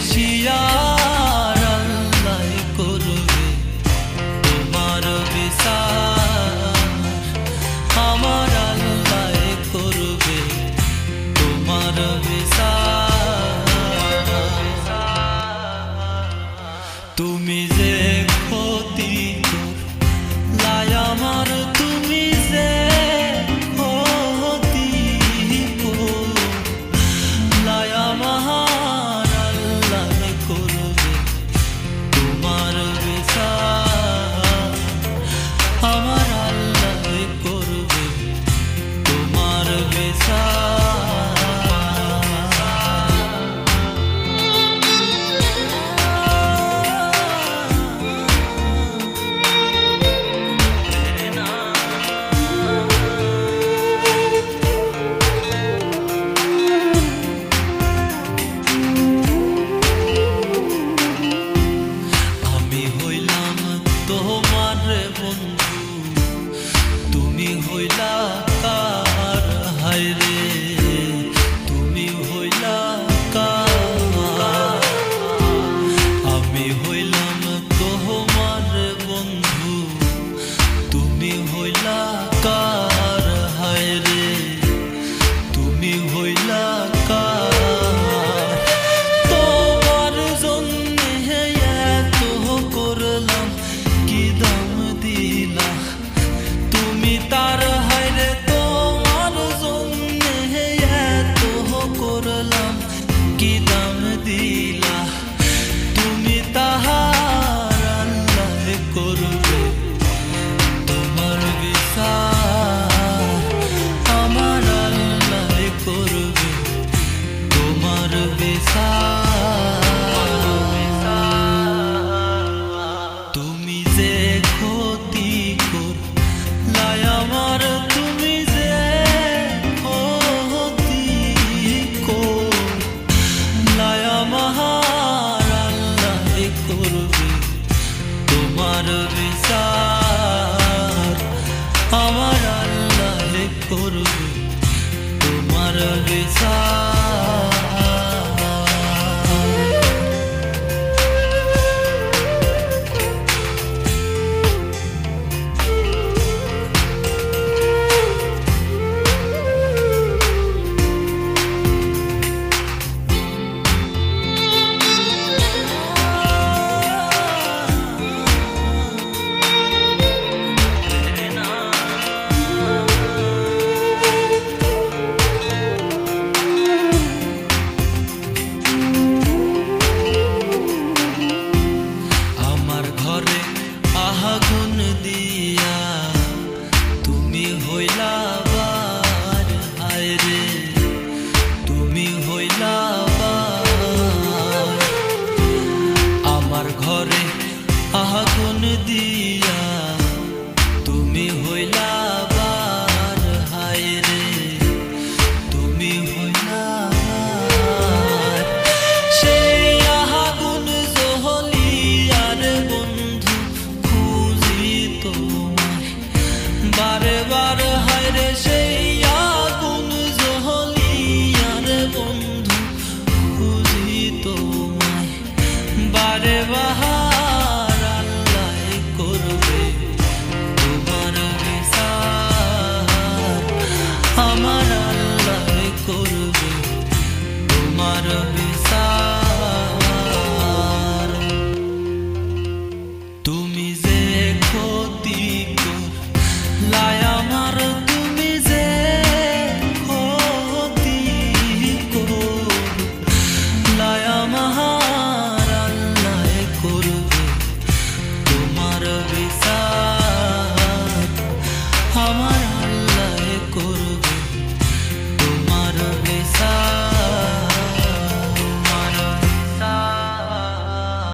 বেশি আর আল্লাহ করবে তোমার বিচার, আমার আল্লাহ করবে তোমার বিচার। তুমি যে ক্ষতি করলাই আমার, তুমি যে ক্ষতি করলাই আমার, আল্লাহ করবে তোমার বিচার, আমার আল্লাহ করবে তোমার বিচার। তোমার বন্ধু তুমি হইলা কার, হায় রে তুমি হইলা কার। আমি হইলাম তোমার বন্ধু তুমি হইলা কার, হায় রে তুমি হইলা কার। তোমার জন্য এত করলাম, কি দাম দিলা তুমি তার, হায় রে তোমার জন্য এত করলাম, কি দাম দিলা তুমি তাহার, আল্লাহ করবে তোমার বিচার, আমার আল্লাহ করবে তোমার বিচার। তুমি যে ক্ষতি করলাই আমার, তুমি যে ক্ষতি করলাই আমার, আল্লাহ করবে তোমার বিচার, আমার আল্লাহ করবে তোমার বিচার। আগুন দিয়া তুমি হইলা বার, হায় রে তুমি হইলা বার। আমার ঘরে আগুন দিয়া তুমি হইলা বার, হায় রে তুমি হইলা বার। সেই আগুন জহলিয়ার বন্ধু বারে বার, হায় রে সেই আগুন জহলিয়ার বন্ধু খুঁজি তোমায় বারে বাহার, আল্লাহ করবে তোমার বিচার, আমার আল্লাহ করবে তোমার বিচার।